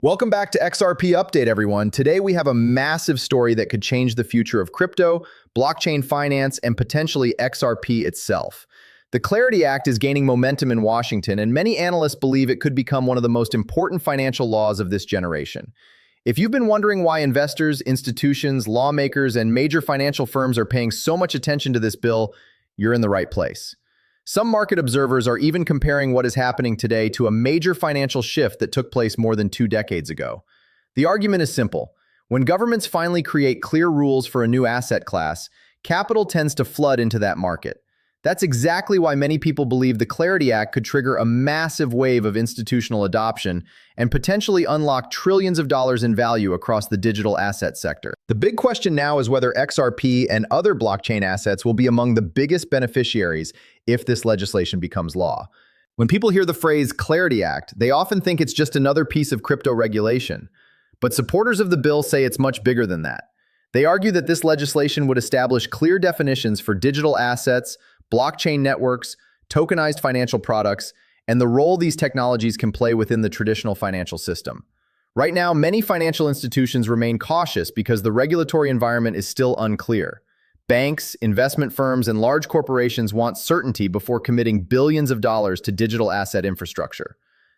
Welcome back to XRP Update, everyone. Today we have a massive story that could change the future of crypto, blockchain finance, and potentially XRP itself. The Clarity Act is gaining momentum in Washington, and many analysts believe it could become one of the most important financial laws of this generation. If you've been wondering why investors, institutions, lawmakers, and major financial firms are paying so much attention to this bill, you're in the right place. Some market observers are even comparing what is happening today to a major financial shift that took place more than 2 decades ago. The argument is simple. When governments finally create clear rules for a new asset class, capital tends to flood into that market. That's exactly why many people believe the Clarity Act could trigger a massive wave of institutional adoption and potentially unlock trillions of dollars in value across the digital asset sector. The big question now is whether XRP and other blockchain assets will be among the biggest beneficiaries if this legislation becomes law. When people hear the phrase Clarity Act, they often think it's just another piece of crypto regulation. But supporters of the bill say it's much bigger than that. They argue that this legislation would establish clear definitions for digital assets, blockchain networks, tokenized financial products, and the role these technologies can play within the traditional financial system. Right now, many financial institutions remain cautious because the regulatory environment is still unclear. Banks, investment firms, and large corporations want certainty before committing billions of dollars to digital asset infrastructure.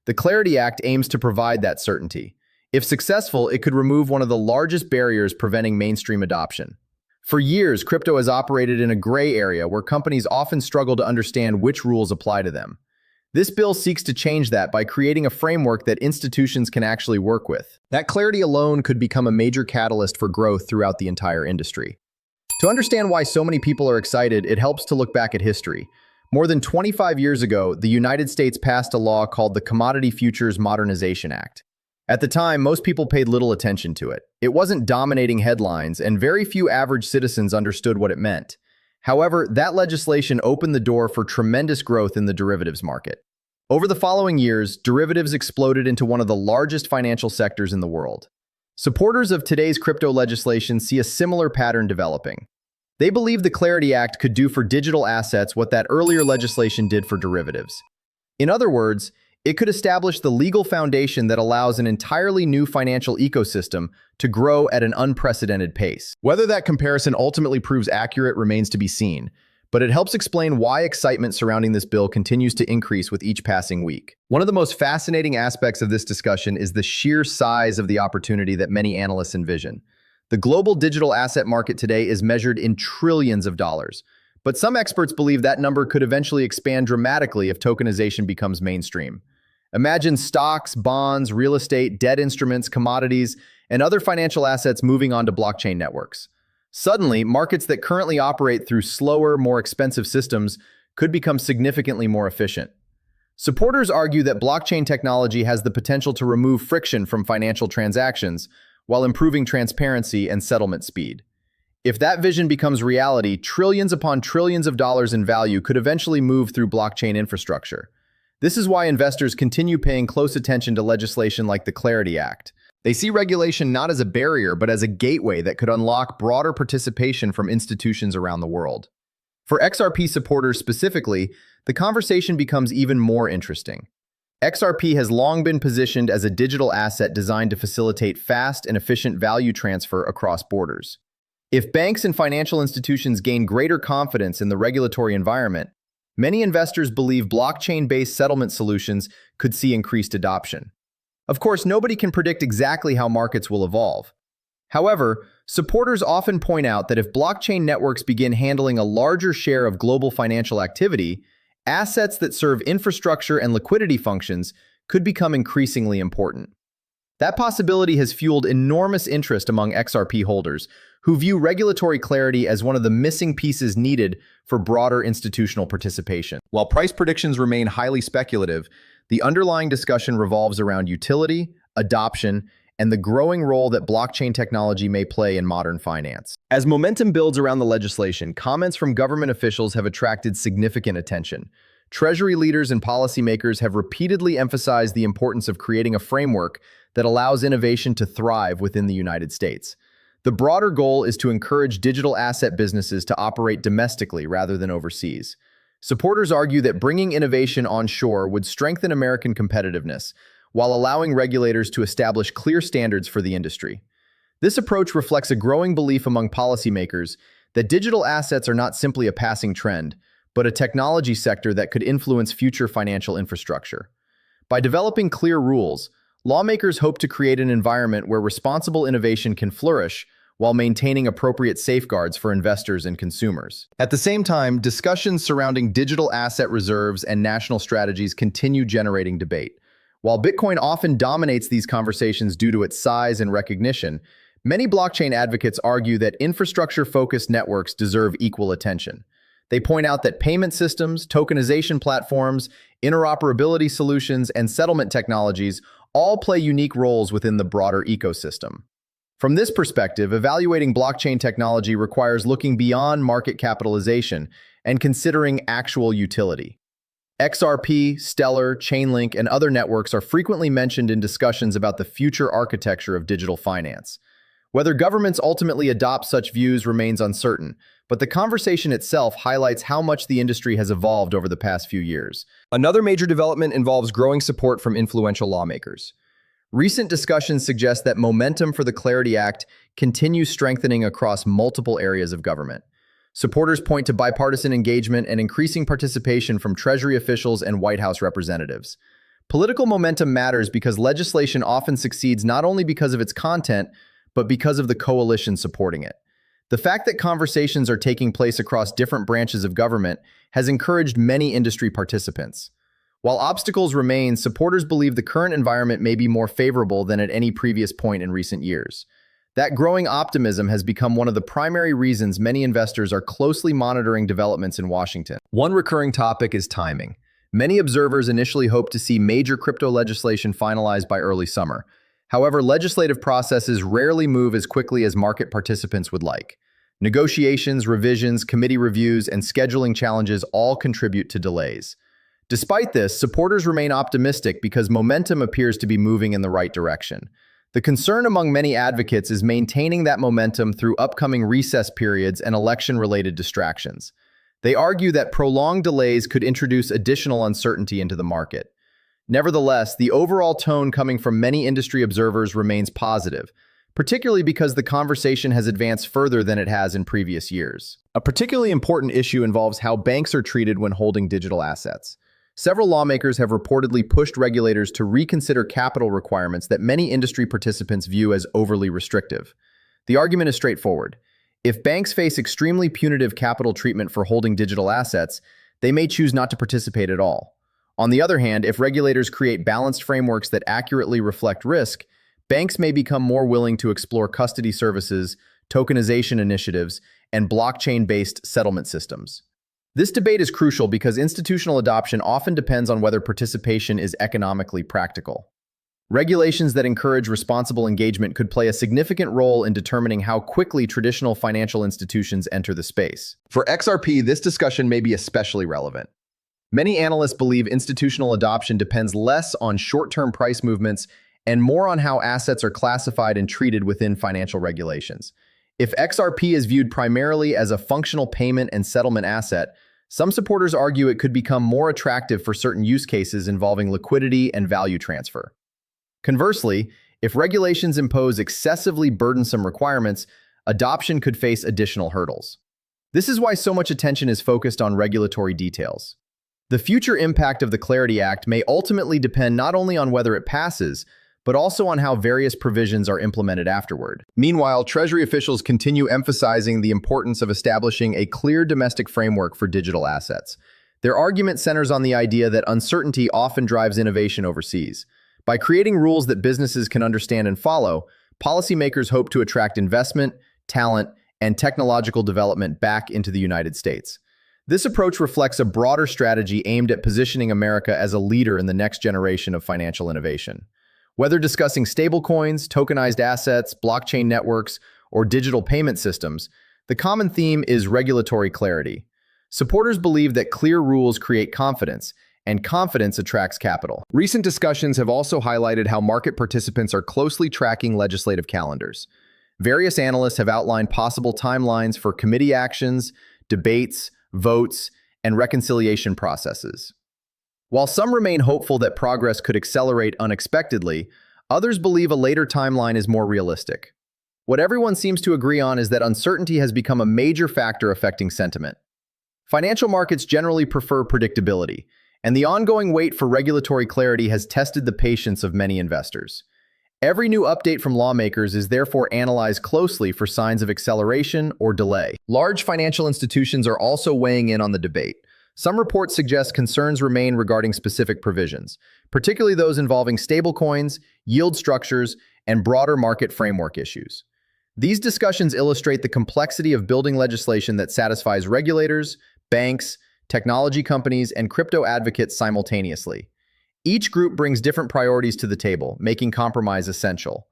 The Clarity Act aims to provide that certainty. If successful, it could remove one of the largest barriers preventing mainstream adoption. For years, crypto has operated in a gray area where companies often struggle to understand which rules apply to them. This bill seeks to change that by creating a framework that institutions can actually work with. That clarity alone could become a major catalyst for growth throughout the entire industry. To understand why so many people are excited, it helps to look back at history. More than 25 years ago, the United States passed a law called the Commodity Futures Modernization Act. At the time, most people paid little attention to it. It wasn't dominating headlines, and very few average citizens understood what it meant. However, that legislation opened the door for tremendous growth in the derivatives market. Over the following years, derivatives exploded into one of the largest financial sectors in the world. Supporters of today's crypto legislation see a similar pattern developing. They believe the Clarity Act could do for digital assets what that earlier legislation did for derivatives. In other words, it could establish the legal foundation that allows an entirely new financial ecosystem to grow at an unprecedented pace. Whether that comparison ultimately proves accurate remains to be seen, but it helps explain why excitement surrounding this bill continues to increase with each passing week. One of the most fascinating aspects of this discussion is the sheer size of the opportunity that many analysts envision. The global digital asset market today is measured in trillions of dollars, but some experts believe that number could eventually expand dramatically if tokenization becomes mainstream. Imagine stocks, bonds, real estate, debt instruments, commodities, and other financial assets moving onto blockchain networks. Suddenly, markets that currently operate through slower, more expensive systems could become significantly more efficient. Supporters argue that blockchain technology has the potential to remove friction from financial transactions while improving transparency and settlement speed. If that vision becomes reality, trillions upon trillions of dollars in value could eventually move through blockchain infrastructure. This is why investors continue paying close attention to legislation like the Clarity Act. They see regulation not as a barrier, but as a gateway that could unlock broader participation from institutions around the world. For XRP supporters specifically, the conversation becomes even more interesting. XRP has long been positioned as a digital asset designed to facilitate fast and efficient value transfer across borders. If banks and financial institutions gain greater confidence in the regulatory environment, many investors believe blockchain-based settlement solutions could see increased adoption. Of course, nobody can predict exactly how markets will evolve. However, supporters often point out that if blockchain networks begin handling a larger share of global financial activity, assets that serve infrastructure and liquidity functions could become increasingly important. That possibility has fueled enormous interest among XRP holders, who view regulatory clarity as one of the missing pieces needed for broader institutional participation. While price predictions remain highly speculative, the underlying discussion revolves around utility, adoption, and the growing role that blockchain technology may play in modern finance. As momentum builds around the legislation, comments from government officials have attracted significant attention. Treasury leaders and policymakers have repeatedly emphasized the importance of creating a framework that allows innovation to thrive within the United States. The broader goal is to encourage digital asset businesses to operate domestically rather than overseas. Supporters argue that bringing innovation onshore would strengthen American competitiveness, while allowing regulators to establish clear standards for the industry. This approach reflects a growing belief among policymakers that digital assets are not simply a passing trend, but a technology sector that could influence future financial infrastructure. By developing clear rules, lawmakers hope to create an environment where responsible innovation can flourish while maintaining appropriate safeguards for investors and consumers. At the same time, discussions surrounding digital asset reserves and national strategies continue generating debate. While Bitcoin often dominates these conversations due to its size and recognition, many blockchain advocates argue that infrastructure-focused networks deserve equal attention. They point out that payment systems, tokenization platforms, interoperability solutions, and settlement technologies all play unique roles within the broader ecosystem. From this perspective, evaluating blockchain technology requires looking beyond market capitalization and considering actual utility. XRP, Stellar, Chainlink, and other networks are frequently mentioned in discussions about the future architecture of digital finance. Whether governments ultimately adopt such views remains uncertain, but the conversation itself highlights how much the industry has evolved over the past few years. Another major development involves growing support from influential lawmakers. Recent discussions suggest that momentum for the Clarity Act continues strengthening across multiple areas of government. Supporters point to bipartisan engagement and increasing participation from Treasury officials and White House representatives. Political momentum matters because legislation often succeeds not only because of its content, but because of the coalition supporting it. The fact that conversations are taking place across different branches of government has encouraged many industry participants. While obstacles remain, supporters believe the current environment may be more favorable than at any previous point in recent years. That growing optimism has become one of the primary reasons many investors are closely monitoring developments in Washington. One recurring topic is timing. Many observers initially hoped to see major crypto legislation finalized by early summer. However, legislative processes rarely move as quickly as market participants would like. Negotiations, revisions, committee reviews, and scheduling challenges all contribute to delays. Despite this, supporters remain optimistic because momentum appears to be moving in the right direction. The concern among many advocates is maintaining that momentum through upcoming recess periods and election-related distractions. They argue that prolonged delays could introduce additional uncertainty into the market. Nevertheless, the overall tone coming from many industry observers remains positive, particularly because the conversation has advanced further than it has in previous years. A particularly important issue involves how banks are treated when holding digital assets. Several lawmakers have reportedly pushed regulators to reconsider capital requirements that many industry participants view as overly restrictive. The argument is straightforward. If banks face extremely punitive capital treatment for holding digital assets, they may choose not to participate at all. On the other hand, if regulators create balanced frameworks that accurately reflect risk, banks may become more willing to explore custody services, tokenization initiatives, and blockchain-based settlement systems. This debate is crucial because institutional adoption often depends on whether participation is economically practical. Regulations that encourage responsible engagement could play a significant role in determining how quickly traditional financial institutions enter the space. For XRP, this discussion may be especially relevant. Many analysts believe institutional adoption depends less on short-term price movements and more on how assets are classified and treated within financial regulations. If XRP is viewed primarily as a functional payment and settlement asset, some supporters argue it could become more attractive for certain use cases involving liquidity and value transfer. Conversely, if regulations impose excessively burdensome requirements, adoption could face additional hurdles. This is why so much attention is focused on regulatory details. The future impact of the Clarity Act may ultimately depend not only on whether it passes, but also on how various provisions are implemented afterward. Meanwhile, Treasury officials continue emphasizing the importance of establishing a clear domestic framework for digital assets. Their argument centers on the idea that uncertainty often drives innovation overseas. By creating rules that businesses can understand and follow, policymakers hope to attract investment, talent, and technological development back into the United States. This approach reflects a broader strategy aimed at positioning America as a leader in the next generation of financial innovation. Whether discussing stablecoins, tokenized assets, blockchain networks, or digital payment systems, the common theme is regulatory clarity. Supporters believe that clear rules create confidence, and confidence attracts capital. Recent discussions have also highlighted how market participants are closely tracking legislative calendars. Various analysts have outlined possible timelines for committee actions, debates, votes, and reconciliation processes. While some remain hopeful that progress could accelerate unexpectedly, others believe a later timeline is more realistic. What everyone seems to agree on is that uncertainty has become a major factor affecting sentiment. Financial markets generally prefer predictability, and the ongoing wait for regulatory clarity has tested the patience of many investors. Every new update from lawmakers is therefore analyzed closely for signs of acceleration or delay. Large financial institutions are also weighing in on the debate. Some reports suggest concerns remain regarding specific provisions, particularly those involving stablecoins, yield structures, and broader market framework issues. These discussions illustrate the complexity of building legislation that satisfies regulators, banks, technology companies, and crypto advocates simultaneously. Each group brings different priorities to the table, making compromise essential.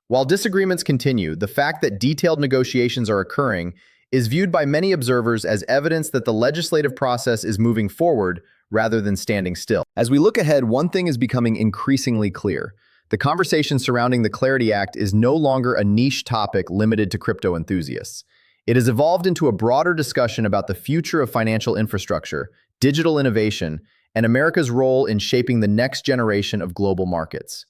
While disagreements continue, the fact that detailed negotiations are occurring is viewed by many observers as evidence that the legislative process is moving forward rather than standing still. As we look ahead, one thing is becoming increasingly clear. The conversation surrounding the Clarity Act is no longer a niche topic limited to crypto enthusiasts. It has evolved into a broader discussion about the future of financial infrastructure, digital innovation, and America's role in shaping the next generation of global markets.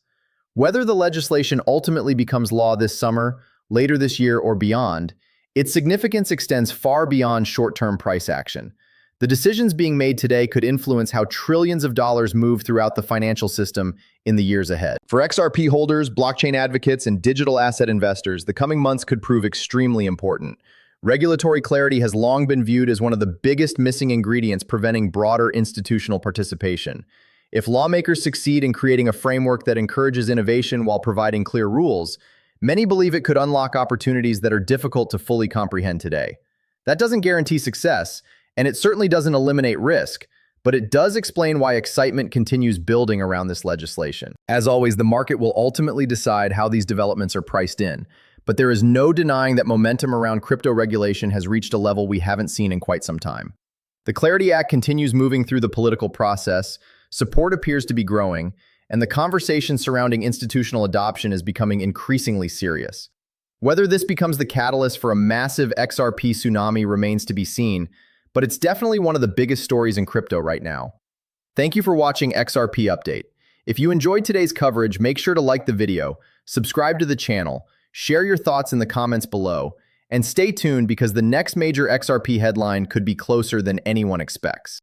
Whether the legislation ultimately becomes law this summer, later this year, or beyond, its significance extends far beyond short-term price action. The decisions being made today could influence how trillions of dollars move throughout the financial system in the years ahead. For XRP holders, blockchain advocates, and digital asset investors, the coming months could prove extremely important. Regulatory clarity has long been viewed as one of the biggest missing ingredients preventing broader institutional participation. If lawmakers succeed in creating a framework that encourages innovation while providing clear rules, many believe it could unlock opportunities that are difficult to fully comprehend today. That doesn't guarantee success, and it certainly doesn't eliminate risk, but it does explain why excitement continues building around this legislation. As always, the market will ultimately decide how these developments are priced in, but there is no denying that momentum around crypto regulation has reached a level we haven't seen in quite some time. The Clarity Act continues moving through the political process, support appears to be growing, and the conversation surrounding institutional adoption is becoming increasingly serious. Whether this becomes the catalyst for a massive XRP tsunami remains to be seen, but it's definitely one of the biggest stories in crypto right now. Thank you for watching XRP Update. If you enjoyed today's coverage, make sure to like the video, subscribe to the channel, share your thoughts in the comments below, and stay tuned because the next major XRP headline could be closer than anyone expects.